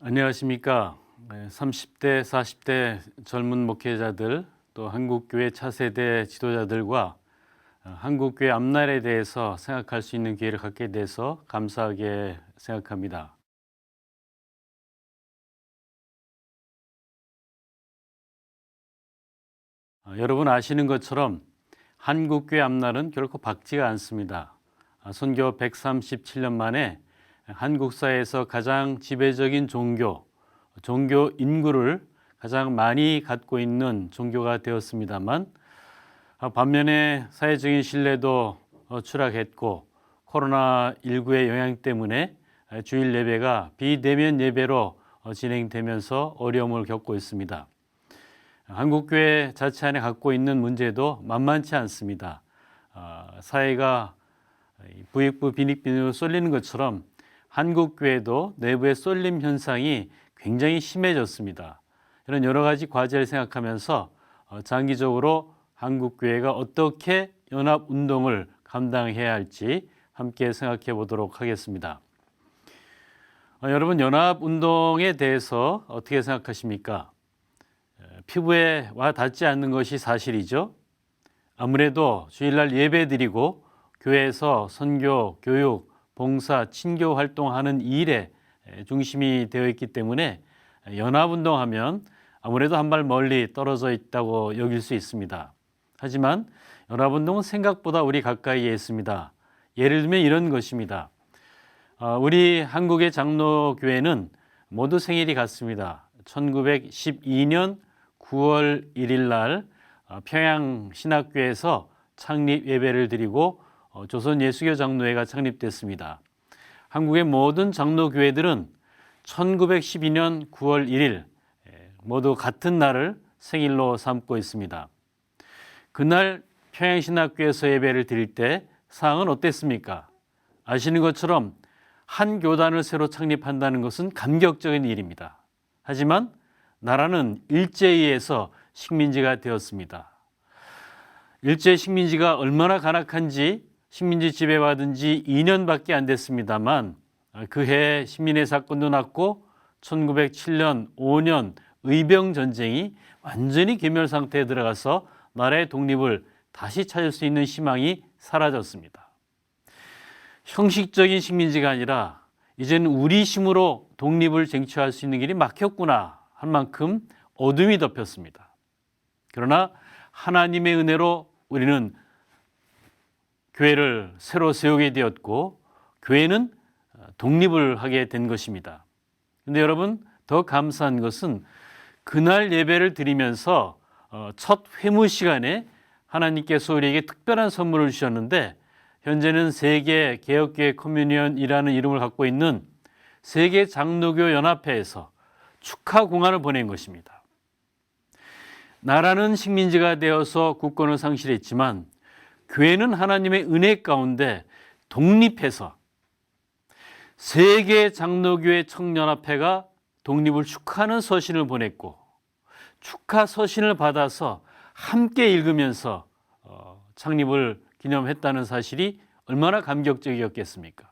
안녕하십니까. 30대, 40대 젊은 목회자들, 또 한국교회 차세대 지도자들과 한국교회 앞날에 대해서 생각할 수 있는 기회를 갖게 돼서 감사하게 생각합니다. 여러분 아시는 것처럼 한국교회 앞날은 결코 밝지가 않습니다. 선교 137년 만에 한국 사회에서 가장 지배적인 종교 인구를 가장 많이 갖고 있는 종교가 되었습니다만, 반면에 사회적인 신뢰도 추락했고 코로나19의 영향 때문에 주일 예배가 비대면 예배로 진행되면서 어려움을 겪고 있습니다. 한국교회 자체 안에 갖고 있는 문제도 만만치 않습니다. 사회가 부익부 빈익빈으로 쏠리는 것처럼 한국교회도 내부의 쏠림 현상이 굉장히 심해졌습니다. 이런 여러 가지 과제를 생각하면서 장기적으로 한국교회가 어떻게 연합운동을 감당해야 할지 함께 생각해 보도록 하겠습니다. 여러분, 연합운동에 대해서 어떻게 생각하십니까? 피부에 와 닿지 않는 것이 사실이죠. 아무래도 주일날 예배 드리고 교회에서 선교, 교육, 봉사, 친교 활동하는 일에 중심이 되어 있기 때문에 연합운동하면 아무래도 한 발 멀리 떨어져 있다고 여길 수 있습니다. 하지만 연합운동은 생각보다 우리 가까이에 있습니다. 예를 들면 이런 것입니다. 우리 한국의 장로교회는 모두 생일이 같습니다. 1912년 9월 1일 날 평양신학교에서 창립 예배를 드리고 조선예수교 장로회가 창립됐습니다. 한국의 모든 장로교회들은 1912년 9월 1일 모두 같은 날을 생일로 삼고 있습니다. 그날 평양신학교에서 예배를 드릴 때 상황은 어땠습니까? 아시는 것처럼 한 교단을 새로 창립한다는 것은 감격적인 일입니다. 하지만 나라는 일제에 의해서 식민지가 되었습니다. 일제 식민지가 얼마나 간악한지 식민지 지배받은 지 2년밖에 안 됐습니다만 그해 식민의 사건도 났고 1907년 5년 의병전쟁이 완전히 괴멸 상태에 들어가서 나라의 독립을 다시 찾을 수 있는 희망이 사라졌습니다. 형식적인 식민지가 아니라 이제는 우리 힘으로 독립을 쟁취할 수 있는 길이 막혔구나 할 만큼 어둠이 덮였습니다. 그러나 하나님의 은혜로 우리는 교회를 새로 세우게 되었고 교회는 독립을 하게 된 것입니다. 그런데 여러분, 더 감사한 것은 그날 예배를 드리면서 첫 회무 시간에 하나님께서 우리에게 특별한 선물을 주셨는데, 현재는 세계 개혁교회 커뮤니언이라는 이름을 갖고 있는 세계 장로교 연합회에서 축하 공안을 보낸 것입니다. 나라는 식민지가 되어서 국권을 상실했지만 교회는 하나님의 은혜 가운데 독립해서 세계 장로교회 청년합회가 독립을 축하하는 서신을 보냈고, 축하 서신을 받아서 함께 읽으면서 창립을 기념했다는 사실이 얼마나 감격적이었겠습니까?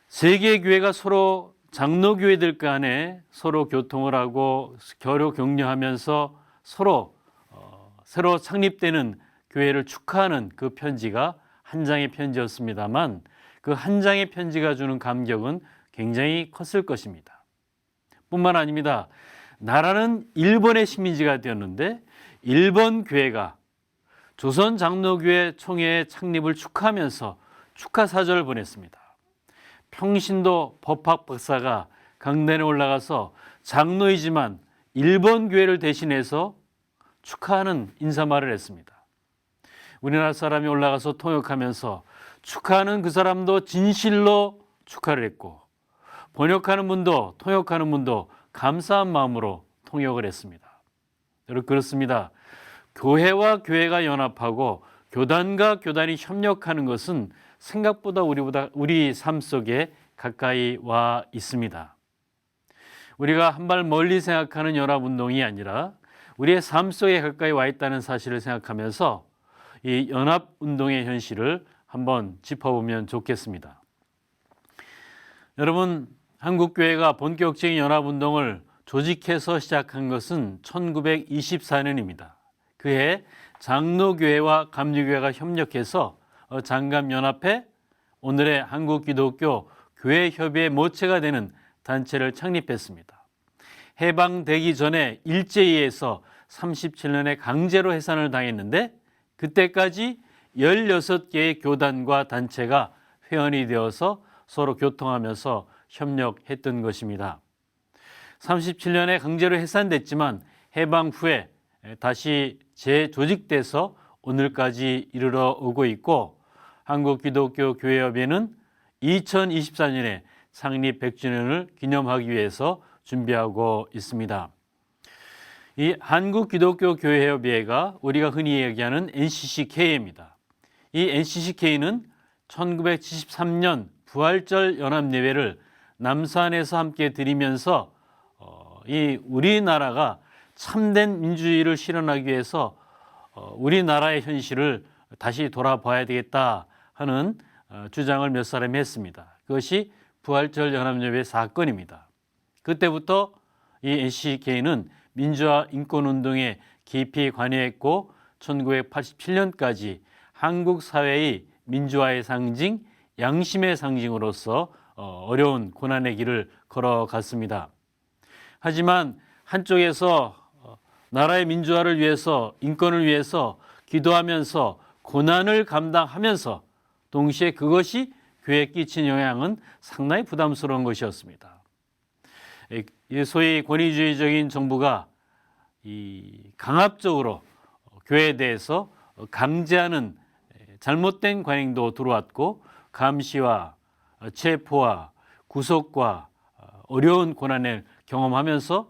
세계 교회가 서로 장로교회들 간에 서로 교통을 하고 겨루 격려하면서 서로 새로 창립되는 교회를 축하하는 그 편지가 한 장의 편지였습니다만, 그 한 장의 편지가 주는 감격은 굉장히 컸을 것입니다. 뿐만 아닙니다. 나라는 일본의 식민지가 되었는데 일본 교회가 조선 장로교회 총회의 창립을 축하하면서 축하 사절을 보냈습니다. 평신도 법학 박사가 강단에 올라가서 장로이지만 일본 교회를 대신해서 축하하는 인사말을 했습니다. 우리나라 사람이 올라가서 통역하면서 축하하는 그 사람도 진실로 축하를 했고, 번역하는 분도 통역하는 분도 감사한 마음으로 통역을 했습니다. 여러분, 그렇습니다. 교회와 교회가 연합하고 교단과 교단이 협력하는 것은 생각보다 우리 삶 속에 가까이 와 있습니다. 우리가 한 발 멀리 생각하는 연합운동이 아니라 우리의 삶 속에 가까이 와 있다는 사실을 생각하면서 이 연합운동의 현실을 한번 짚어보면 좋겠습니다. 여러분, 한국교회가 본격적인 연합운동을 조직해서 시작한 것은 1924년입니다. 그해 장로교회와 감리교회가 협력해서 장감연합회, 오늘의 한국기독교 교회협의회 모체가 되는 단체를 창립했습니다. 해방되기 전에 일제히에서 37년에 강제로 해산을 당했는데 그때까지 16개의 교단과 단체가 회원이 되어서 서로 교통하면서 협력했던 것입니다. 37년에 강제로 해산됐지만 해방 후에 다시 재조직돼서 오늘까지 이르러 오고 있고 한국기독교교회협의회는 2024년에 창립 100주년을 기념하기 위해서 준비하고 있습니다. 이 한국기독교교회협의회가 우리가 흔히 얘기하는 NCCK입니다. 이 NCCK는 1973년 부활절 연합예배를 남산에서 함께 드리면서 이 우리나라가 참된 민주주의를 실현하기 위해서 우리나라의 현실을 다시 돌아봐야 되겠다 하는 주장을 몇 사람이 했습니다. 그것이 부활절 연합예배 사건입니다. 그때부터 이 NCK는 민주화 인권운동에 깊이 관여했고 1987년까지 한국 사회의 민주화의 상징, 양심의 상징으로서 어려운 고난의 길을 걸어갔습니다. 하지만 한쪽에서 나라의 민주화를 위해서, 인권을 위해서 기도하면서 고난을 감당하면서 동시에 그것이 교회에 끼친 영향은 상당히 부담스러운 것이었습니다. 소위 권위주의적인 정부가 이 강압적으로 교회에 대해서 강제하는 잘못된 관행도 들어왔고 감시와 체포와 구속과 어려운 고난을 경험하면서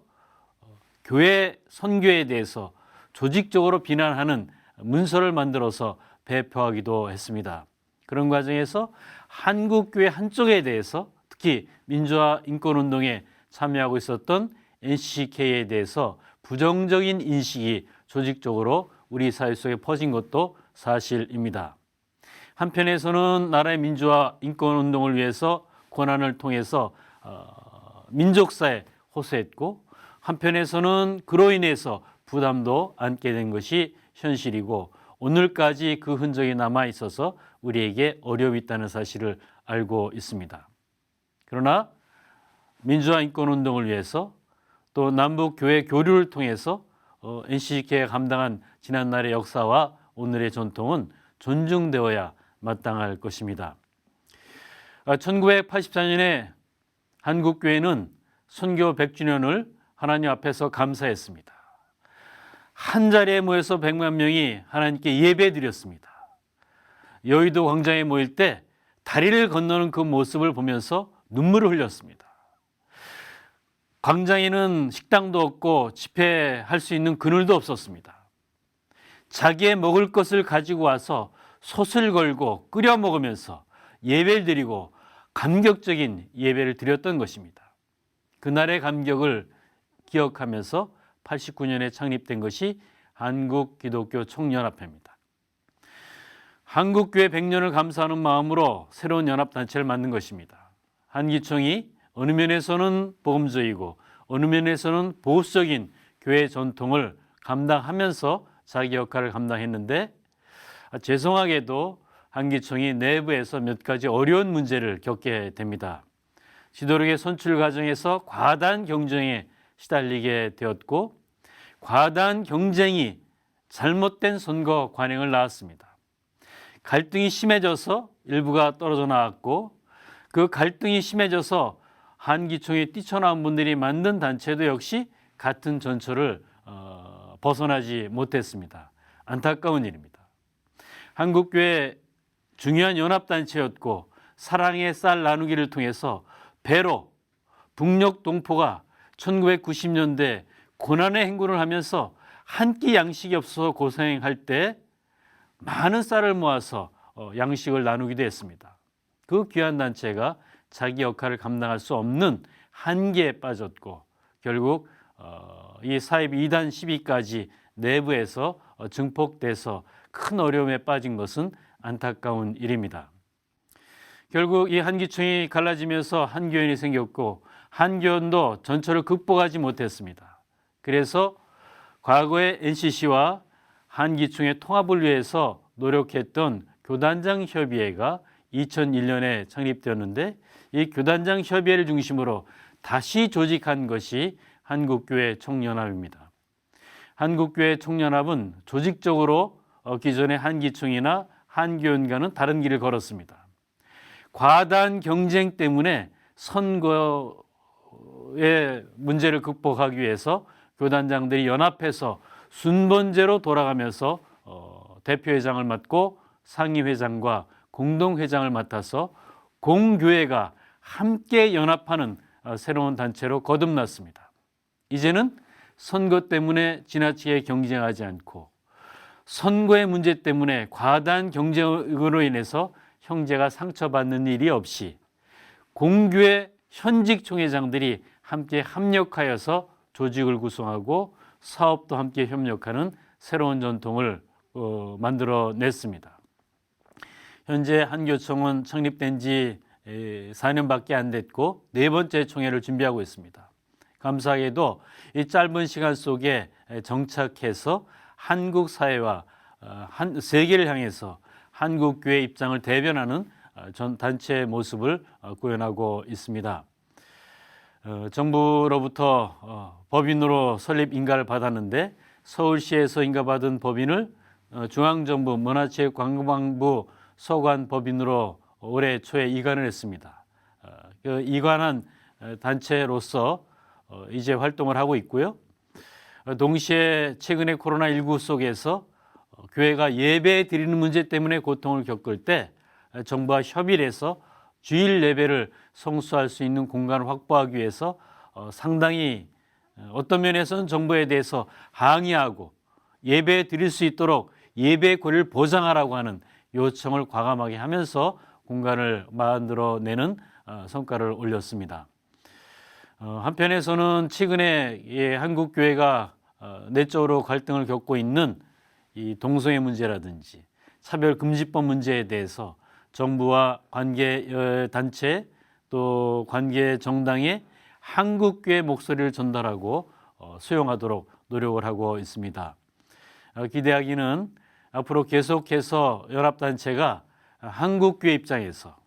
교회 선교에 대해서 조직적으로 비난하는 문서를 만들어서 배포하기도 했습니다. 그런 과정에서 한국교회 한쪽에 대해서 특히 민주화 인권운동에 참여하고 있었던 NCK에 대해서 부정적인 인식이 조직적으로 우리 사회 속에 퍼진 것도 사실입니다. 한편에서는 나라의 민주화 인권운동을 위해서 고난을 통해서 민족사에 호소했고 한편에서는 그로 인해서 부담도 안게 된 것이 현실이고 오늘까지 그 흔적이 남아 있어서 우리에게 어려움이 있다는 사실을 알고 있습니다. 그러나 민주화 인권운동을 위해서 또 남북교회 교류를 통해서 NCK가 감당한 지난날의 역사와 오늘의 전통은 존중되어야 마땅할 것입니다. 1984년에 한국교회는 선교 100주년을 하나님 앞에서 감사했습니다. 한 자리에 모여서 100만 명이 하나님께 예배드렸습니다. 여의도 광장에 모일 때 다리를 건너는 그 모습을 보면서 눈물을 흘렸습니다. 광장에는 식당도 없고 집회할 수 있는 그늘도 없었습니다. 자기의 먹을 것을 가지고 와서 솥을 걸고 끓여 먹으면서 예배를 드리고 감격적인 예배를 드렸던 것입니다. 그날의 감격을 기억하면서 89년에 창립된 것이 한국기독교총연합회입니다. 한국교회 100년을 감사하는 마음으로 새로운 연합단체를 만든 것입니다. 한기총이 어느 면에서는 복음적이고 어느 면에서는 보수적인 교회 전통을 감당하면서 자기 역할을 감당했는데 죄송하게도 한기총이 내부에서 몇 가지 어려운 문제를 겪게 됩니다. 지도력의 선출 과정에서 과다한 경쟁에 시달리게 되었고 과다한 경쟁이 잘못된 선거 관행을 낳았습니다. 갈등이 심해져서 일부가 떨어져 나왔고 그 갈등이 심해져서 한기총에 뛰쳐나온 분들이 만든 단체도 역시 같은 전철을 벗어나지 못했습니다. 안타까운 일입니다. 한국교회 중요한 연합단체였고 사랑의 쌀 나누기를 통해서 배로 북녘 동포가 1990년대 고난의 행군을 하면서 한 끼 양식이 없어서 고생할 때 많은 쌀을 모아서 양식을 나누기도 했습니다. 그 귀한 단체가 자기 역할을 감당할 수 없는 한계에 빠졌고 결국 이 사입 2단 10위까지 내부에서 증폭돼서 큰 어려움에 빠진 것은 안타까운 일입니다. 결국 이 한기총이 갈라지면서 한교연이 생겼고 한교연도 전철을 극복하지 못했습니다. 그래서 과거에 NCC와 한기총의 통합을 위해서 노력했던 교단장 협의회가 2001년에 창립되었는데 이 교단장 협의회를 중심으로 다시 조직한 것이 한국교회 총연합입니다. 한국교회 총연합은 조직적으로 기존의 한기총이나 한교연과는 다른 길을 걸었습니다. 과단 경쟁 때문에 선거의 문제를 극복하기 위해서 교단장들이 연합해서 순번제로 돌아가면서 대표회장을 맡고 상임회장과 공동회장을 맡아서 공교회가 함께 연합하는 새로운 단체로 거듭났습니다. 이제는 선거 때문에 지나치게 경쟁하지 않고 선거의 문제 때문에 과다한 경쟁으로 인해서 형제가 상처받는 일이 없이 공교회 현직 총회장들이 함께 협력하여서 조직을 구성하고 사업도 함께 협력하는 새로운 전통을 만들어냈습니다. 현재 한교총은 창립된 지 4년밖에 안 됐고 네 번째 총회를 준비하고 있습니다. 감사하게도 이 짧은 시간 속에 정착해서 한국 사회와 세계를 향해서 한국교회 입장을 대변하는 전 단체의 모습을 구현하고 있습니다. 정부로부터 법인으로 설립 인가를 받았는데 서울시에서 인가받은 법인을 중앙정부 문화체육관광부 소관 법인으로 올해 초에 이관을 했습니다. 그 이관한 단체로서 이제 활동을 하고 있고요. 동시에 최근에 코로나19 속에서 교회가 예배 드리는 문제 때문에 고통을 겪을 때 정부와 협의를 해서 주일 예배를 성수할 수 있는 공간을 확보하기 위해서 상당히 어떤 면에서는 정부에 대해서 항의하고 예배 드릴 수 있도록 예배 권리를 보장하라고 하는 요청을 과감하게 하면서 공간을 만들어내는 성과를 올렸습니다. 한편에서는 최근에 한국교회가 내적으로 갈등을 겪고 있는 이 동성애 문제라든지 차별금지법 문제에 대해서 정부와 관계 단체 또 관계 정당에 한국교회 목소리를 전달하고 수용하도록 노력을 하고 있습니다. 기대하기는 앞으로 계속해서 연합단체가 한국교회 입장에서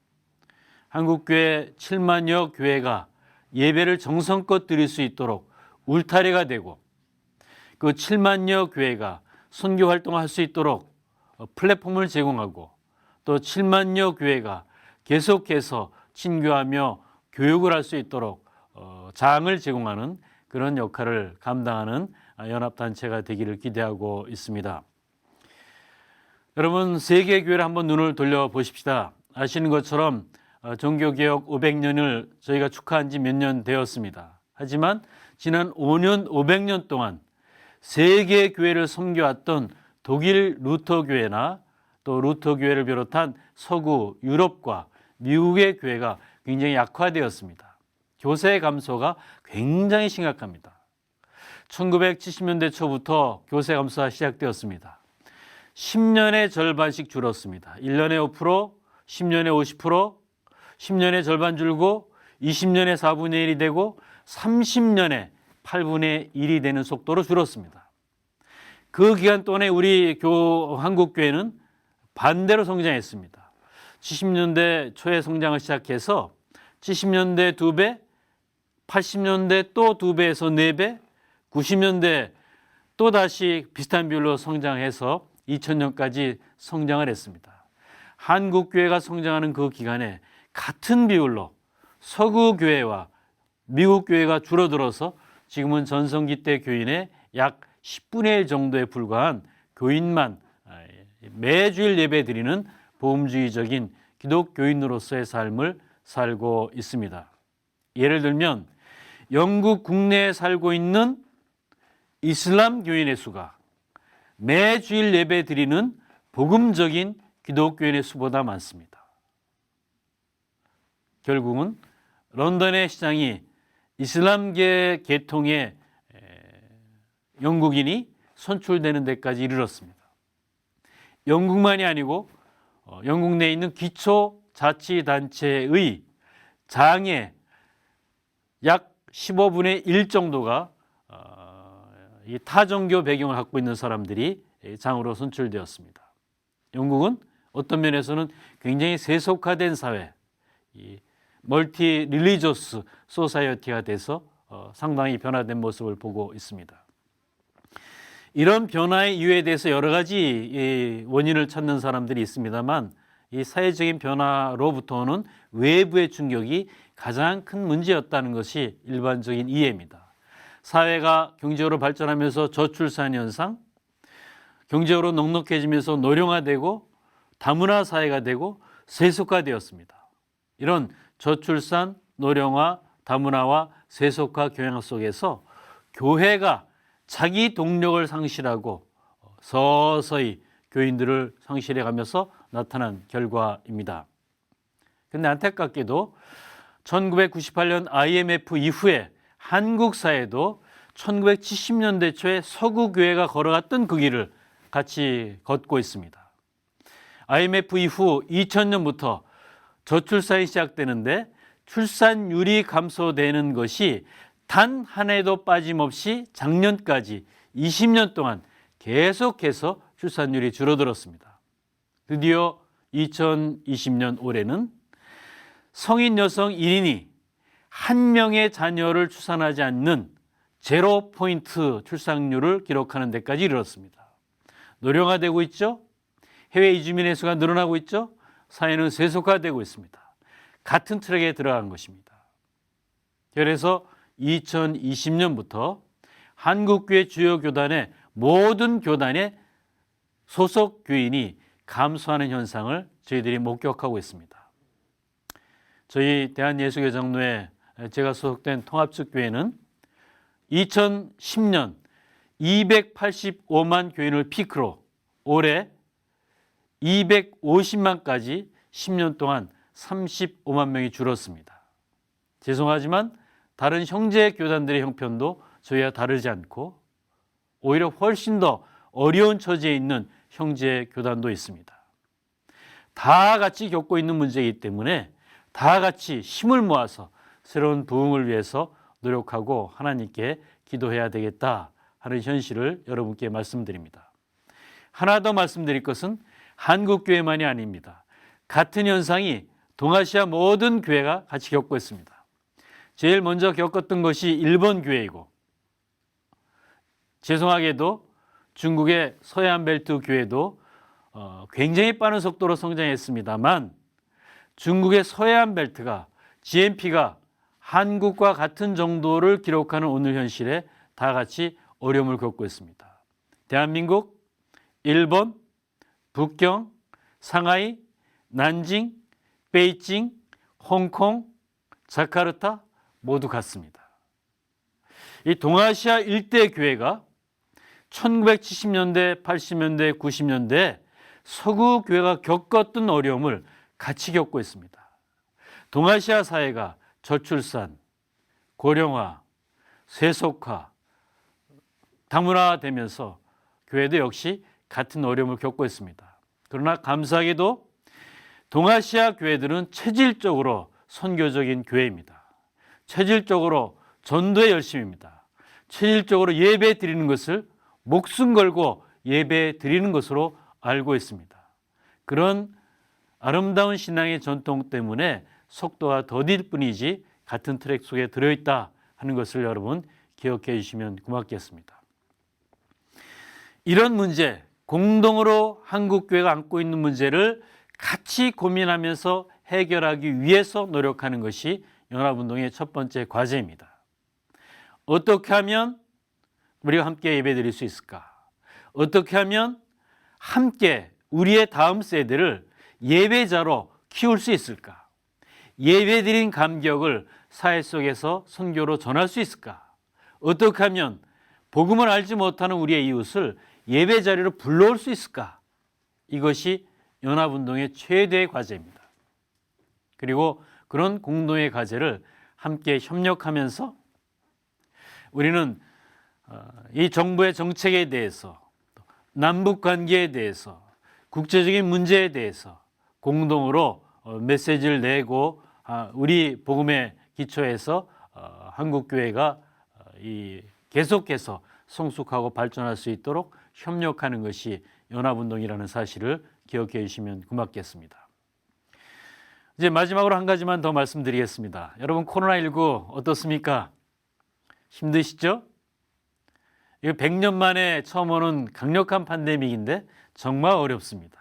한국교회 7만여 교회가 예배를 정성껏 드릴 수 있도록 울타리가 되고 그 7만여 교회가 선교 활동을 할 수 있도록 플랫폼을 제공하고 또 7만여 교회가 계속해서 친교하며 교육을 할 수 있도록 장을 제공하는 그런 역할을 감당하는 연합단체가 되기를 기대하고 있습니다. 여러분, 세계교회를 한번 눈을 돌려보십시다. 아시는 것처럼 종교개혁 500년을 저희가 축하한 지 몇 년 되었습니다. 하지만 지난 5년, 500년 동안 세계교회를 섬겨왔던 독일 루터교회나 또 루터교회를 비롯한 서구 유럽과 미국의 교회가 굉장히 약화되었습니다. 교세 감소가 굉장히 심각합니다. 1970년대 초부터 교세 감소가 시작되었습니다. 10년에 절반씩 줄었습니다. 1년에 5%, 10년에 50%, 10년에 절반 줄고 20년에 4분의 1이 되고 30년에 8분의 1이 되는 속도로 줄었습니다. 그 기간 동안에 우리 한국교회는 반대로 성장했습니다. 70년대 초에 성장을 시작해서 70년대 2배, 80년대 또 2배에서 4배, 90년대 또 다시 비슷한 비율로 성장해서 2000년까지 성장을 했습니다. 한국교회가 성장하는 그 기간에 같은 비율로 서구교회와 미국교회가 줄어들어서 지금은 전성기 때 교인의 약 10분의 1 정도에 불과한 교인만 매주일 예배 드리는 보험주의적인 기독교인으로서의 삶을 살고 있습니다. 예를 들면 영국 국내에 살고 있는 이슬람 교인의 수가 매주일 예배 드리는 복음적인 기독교인의 수보다 많습니다. 결국은 런던의 시장이 이슬람계 계통의 영국인이 선출되는 데까지 이르렀습니다. 영국만이 아니고 영국 내에 있는 기초 자치단체의 장의 약 15분의 1 정도가 이 타종교 배경을 갖고 있는 사람들이 장으로 선출되었습니다. 영국은 어떤 면에서는 굉장히 세속화된 사회, 이 멀티 릴리저스 소사이어티가 돼서 상당히 변화된 모습을 보고 있습니다. 이런 변화의 이유에 대해서 여러 가지 원인을 찾는 사람들이 있습니다만 이 사회적인 변화로부터 오는 외부의 충격이 가장 큰 문제였다는 것이 일반적인 이해입니다. 사회가 경제적으로 발전하면서 저출산 현상, 경제적으로 넉넉해지면서 노령화되고 다문화 사회가 되고 세속화되었습니다. 이런 저출산, 노령화, 다문화와 세속화 경향 속에서 교회가 자기 동력을 상실하고 서서히 교인들을 상실해 가면서 나타난 결과입니다. 그런데 안타깝게도 1998년 IMF 이후에 한국 사회도 1970년대 초에 서구 교회가 걸어갔던 그 길을 같이 걷고 있습니다. IMF 이후 2000년부터 저출산이 시작되는데 출산율이 감소되는 것이 단 한 해도 빠짐없이 작년까지 20년 동안 계속해서 출산율이 줄어들었습니다. 드디어 2020년 올해는 성인 여성 1인이 한 명의 자녀를 출산하지 않는 제로 포인트 출산율을 기록하는 데까지 이르렀습니다. 노령화되고 있죠. 해외 이주민의 수가 늘어나고 있죠. 사회는 세속화되고 있습니다. 같은 트랙에 들어간 것입니다. 그래서 2020년부터 한국교회 주요 교단의 모든 교단의 소속 교인이 감소하는 현상을 저희들이 목격하고 있습니다. 저희 대한예수교장로회 제가 소속된 통합측교회는 2010년 285만 교인을 피크로 올해 250만까지 10년 동안 35만 명이 줄었습니다. 죄송하지만 다른 형제 교단들의 형편도 저희와 다르지 않고 오히려 훨씬 더 어려운 처지에 있는 형제 교단도 있습니다. 다 같이 겪고 있는 문제이기 때문에 다 같이 힘을 모아서 새로운 부흥을 위해서 노력하고 하나님께 기도해야 되겠다 하는 현실을 여러분께 말씀드립니다. 하나 더 말씀드릴 것은 한국교회만이 아닙니다. 같은 현상이 동아시아 모든 교회가 같이 겪고 있습니다. 제일 먼저 겪었던 것이 일본 교회이고 죄송하게도 중국의 서해안 벨트 교회도 굉장히 빠른 속도로 성장했습니다만 중국의 서해안 벨트가 GNP가 한국과 같은 정도를 기록하는 오늘 현실에 다 같이 어려움을 겪고 있습니다. 대한민국, 일본, 북경, 상하이, 난징, 베이징, 홍콩, 자카르타 모두 같습니다. 이 동아시아 일대 교회가 1970년대, 80년대, 90년대 서구 교회가 겪었던 어려움을 같이 겪고 있습니다. 동아시아 사회가 저출산, 고령화, 세속화, 다문화되면서 교회도 역시 같은 어려움을 겪고 있습니다. 그러나 감사하게도 동아시아 교회들은 체질적으로 선교적인 교회입니다. 체질적으로 전도에 열심입니다. 체질적으로 예배 드리는 것을 목숨 걸고 예배 드리는 것으로 알고 있습니다. 그런 아름다운 신앙의 전통 때문에 속도가 더딜 뿐이지 같은 트랙 속에 들어있다 하는 것을 여러분 기억해 주시면 고맙겠습니다. 이런 문제, 공동으로 한국교회가 안고 있는 문제를 같이 고민하면서 해결하기 위해서 노력하는 것이 연합운동의 첫 번째 과제입니다. 어떻게 하면 우리가 함께 예배드릴 수 있을까? 어떻게 하면 함께 우리의 다음 세대를 예배자로 키울 수 있을까? 예배드린 감격을 사회 속에서 선교로 전할 수 있을까? 어떻게 하면 복음을 알지 못하는 우리의 이웃을 예배 자리로 불러올 수 있을까? 이것이 연합운동의 최대의 과제입니다. 그리고 그런 공동의 과제를 함께 협력하면서 우리는 이 정부의 정책에 대해서, 남북 관계에 대해서, 국제적인 문제에 대해서 공동으로 메시지를 내고 우리 복음의 기초에서 한국교회가 계속해서 성숙하고 발전할 수 있도록 협력하는 것이 연합운동이라는 사실을 기억해 주시면 고맙겠습니다. 이제 마지막으로 한 가지만 더 말씀드리겠습니다. 여러분, 코로나19 어떻습니까? 힘드시죠? 이거 100년 만에 처음 오는 강력한 팬데믹인데 정말 어렵습니다.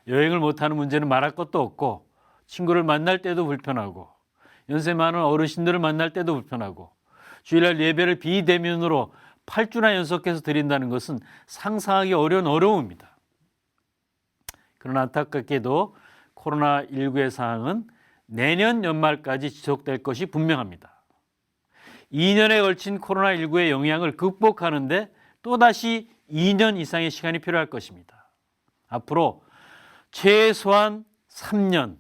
여행을 못하는 문제는 말할 것도 없고, 친구를 만날 때도 불편하고, 연세 많은 어르신들을 만날 때도 불편하고, 주일날 예배를 비대면으로 8주나 연속해서 드린다는 것은 상상하기 어려운 어려움입니다. 그러나 안타깝게도 코로나19의 상황은 내년 연말까지 지속될 것이 분명합니다. 2년에 걸친 코로나19의 영향을 극복하는데 또다시 2년 이상의 시간이 필요할 것입니다. 앞으로 최소한 3년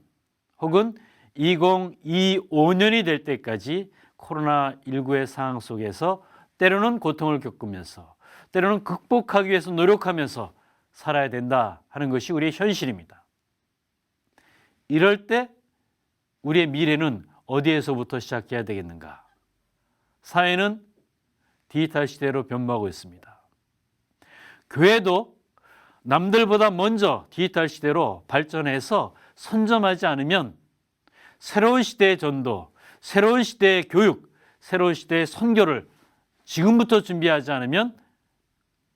혹은 2025년이 될 때까지 코로나19의 상황 속에서 때로는 고통을 겪으면서 때로는 극복하기 위해서 노력하면서 살아야 된다 하는 것이 우리의 현실입니다. 이럴 때 우리의 미래는 어디에서부터 시작해야 되겠는가? 사회는 디지털 시대로 변모하고 있습니다. 교회도 남들보다 먼저 디지털 시대로 발전해서 선점하지 않으면 새로운 시대의 전도, 새로운 시대의 교육, 새로운 시대의 선교를 지금부터 준비하지 않으면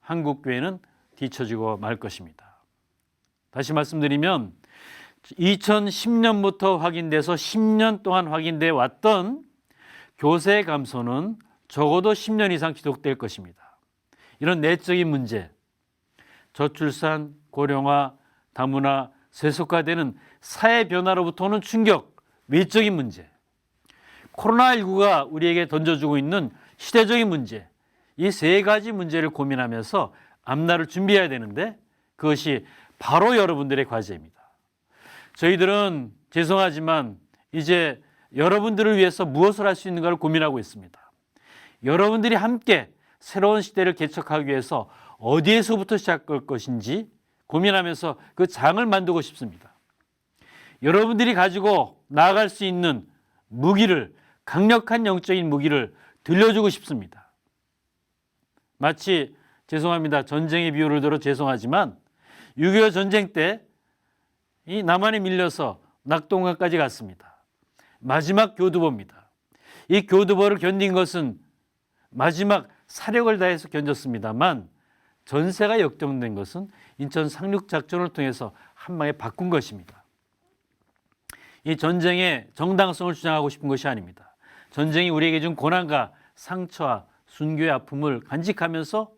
한국 교회는 뒤처지고 말 것입니다. 다시 말씀드리면 2010년부터 확인돼서 10년 동안 확인돼 왔던 교세 감소는 적어도 10년 이상 지속될 것입니다. 이런 내적인 문제, 저출산, 고령화, 다문화, 세속화되는 사회 변화로부터 오는 충격, 외적인 문제, 코로나19가 우리에게 던져주고 있는 시대적인 문제, 이 세 가지 문제를 고민하면서 앞날을 준비해야 되는데 그것이 바로 여러분들의 과제입니다. 저희들은 죄송하지만 이제 여러분들을 위해서 무엇을 할 수 있는가를 고민하고 있습니다. 여러분들이 함께 새로운 시대를 개척하기 위해서 어디에서부터 시작할 것인지 고민하면서 그 장을 만들고 싶습니다. 여러분들이 가지고 나아갈 수 있는 무기를, 강력한 영적인 무기를 들려주고 싶습니다. 마치 죄송합니다. 전쟁의 비유를 들어 죄송하지만 6.25 전쟁 때 이 남한에 밀려서 낙동강까지 갔습니다. 마지막 교두보입니다. 이 교두보를 견딘 것은 마지막 사력을 다해서 견뎠습니다만 전세가 역정된 것은 인천 상륙작전을 통해서 한 방에 바꾼 것입니다. 이 전쟁의 정당성을 주장하고 싶은 것이 아닙니다. 전쟁이 우리에게 준 고난과 상처와 순교의 아픔을 간직하면서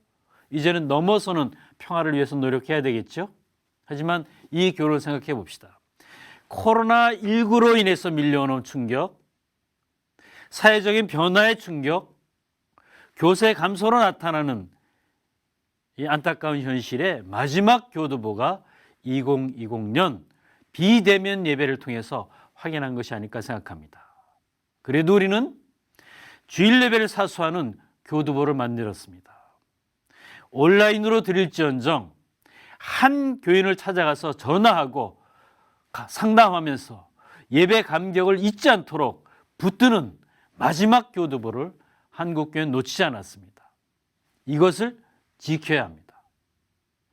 이제는 넘어서는 평화를 위해서 노력해야 되겠죠. 하지만 이 교를 생각해 봅시다. 코로나19로 인해서 밀려오는 충격, 사회적인 변화의 충격, 교세 감소로 나타나는 이 안타까운 현실의 마지막 교두보가 2020년 비대면 예배를 통해서 확인한 것이 아닐까 생각합니다. 그래도 우리는 주일 예배를 사수하는 교두보를 만들었습니다. 온라인으로 드릴지언정 한 교인을 찾아가서 전화하고 상담하면서 예배 감격을 잊지 않도록 붙드는 마지막 교두보를 한국교회는 놓치지 않았습니다. 이것을 지켜야 합니다.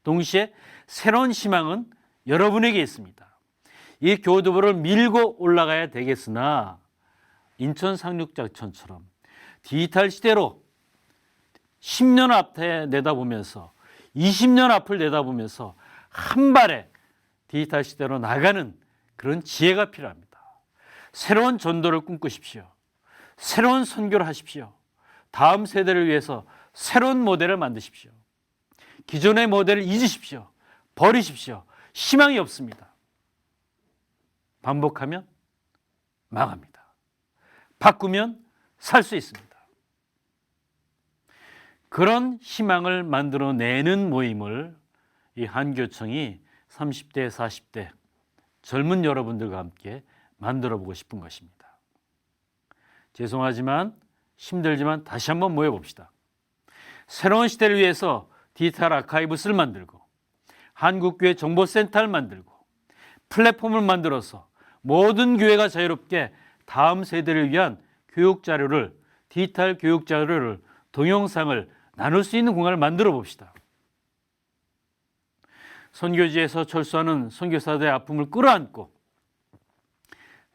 동시에 새로운 희망은 여러분에게 있습니다. 이 교두보를 밀고 올라가야 되겠으나 인천 상륙작전처럼 디지털 시대로 10년 앞에 내다보면서 20년 앞을 내다보면서 한 발에 디지털 시대로 나가는 그런 지혜가 필요합니다. 새로운 전도를 꿈꾸십시오. 새로운 선교를 하십시오. 다음 세대를 위해서 새로운 모델을 만드십시오. 기존의 모델을 잊으십시오. 버리십시오. 희망이 없습니다. 반복하면 망합니다. 바꾸면 살 수 있습니다. 그런 희망을 만들어내는 모임을 이 한교총이 30대, 40대 젊은 여러분들과 함께 만들어보고 싶은 것입니다. 죄송하지만 힘들지만 다시 한번 모여봅시다. 새로운 시대를 위해서 디지털 아카이브스를 만들고 한국교회 정보센터를 만들고 플랫폼을 만들어서 모든 교회가 자유롭게 다음 세대를 위한 교육 자료를, 디지털 교육 자료를, 동영상을 나눌 수 있는 공간을 만들어 봅시다. 선교지에서 철수하는 선교사들의 아픔을 끌어안고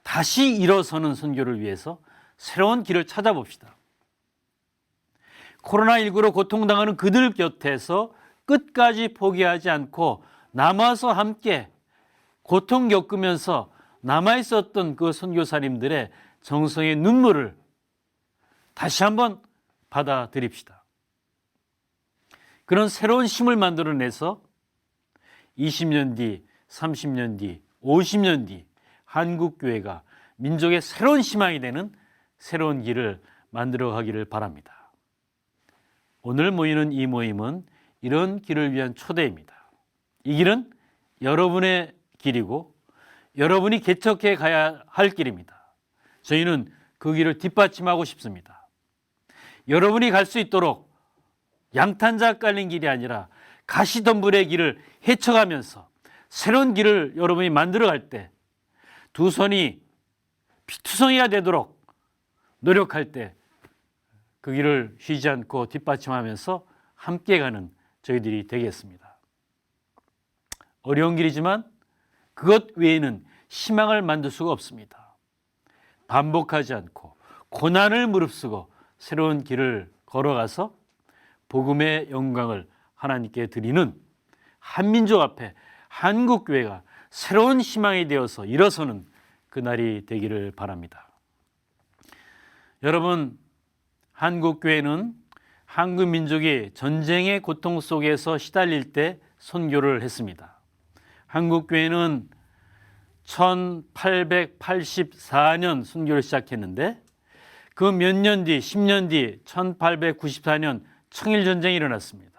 다시 일어서는 선교를 위해서 새로운 길을 찾아봅시다. 코로나19로 고통당하는 그들 곁에서 끝까지 포기하지 않고 남아서 함께 고통 겪으면서 남아있었던 그 선교사님들의 정성의 눈물을 다시 한번 받아들입시다. 그런 새로운 힘을 만들어내서 20년 뒤, 30년 뒤, 50년 뒤 한국교회가 민족의 새로운 희망이 되는 새로운 길을 만들어 가기를 바랍니다. 오늘 모이는 이 모임은 이런 길을 위한 초대입니다. 이 길은 여러분의 길이고 여러분이 개척해 가야 할 길입니다. 저희는 그 길을 뒷받침하고 싶습니다. 여러분이 갈 수 있도록 양탄자 깔린 길이 아니라 가시덤불의 길을 헤쳐가면서 새로운 길을 여러분이 만들어갈 때 두 손이 피투성이가 되도록 노력할 때 그 길을 쉬지 않고 뒷받침하면서 함께 가는 저희들이 되겠습니다. 어려운 길이지만 그것 외에는 희망을 만들 수가 없습니다. 반복하지 않고 고난을 무릅쓰고 새로운 길을 걸어가서 복음의 영광을 하나님께 드리는 한민족 앞에 한국교회가 새로운 희망이 되어서 일어서는 그날이 되기를 바랍니다. 여러분, 한국교회는 한국민족이 전쟁의 고통 속에서 시달릴 때 선교를 했습니다. 한국교회는 1884년 선교를 시작했는데 그 몇 년 뒤, 10년 뒤 1894년 청일전쟁이 일어났습니다.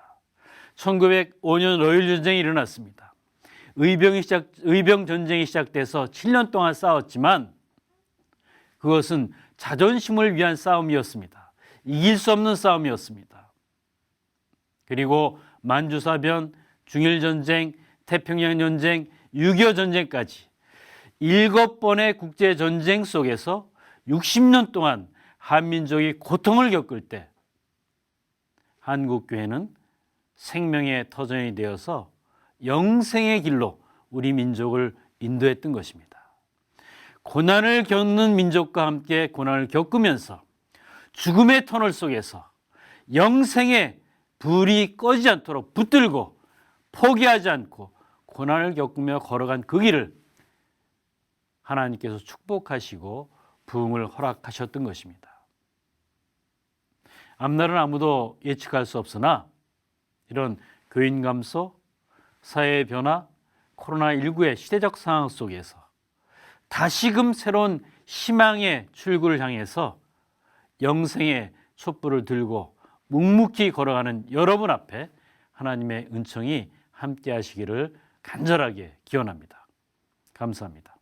1905년 러일전쟁이 일어났습니다. 의병전쟁이 시작돼서 7년 동안 싸웠지만 그것은 자존심을 위한 싸움이었습니다. 이길 수 없는 싸움이었습니다. 그리고 만주사변, 중일전쟁, 태평양전쟁, 6.25 전쟁까지 7번의 국제전쟁 속에서 60년 동안 한민족이 고통을 겪을 때 한국교회는 생명의 터전이 되어서 영생의 길로 우리 민족을 인도했던 것입니다. 고난을 겪는 민족과 함께 고난을 겪으면서 죽음의 터널 속에서 영생의 불이 꺼지지 않도록 붙들고 포기하지 않고 고난을 겪으며 걸어간 그 길을 하나님께서 축복하시고 부흥을 허락하셨던 것입니다. 앞날은 아무도 예측할 수 없으나 이런 교인 감소, 사회의 변화, 코로나19의 시대적 상황 속에서 다시금 새로운 희망의 출구를 향해서 영생의 촛불을 들고 묵묵히 걸어가는 여러분 앞에 하나님의 은총이 함께 하시기를 간절하게 기원합니다. 감사합니다.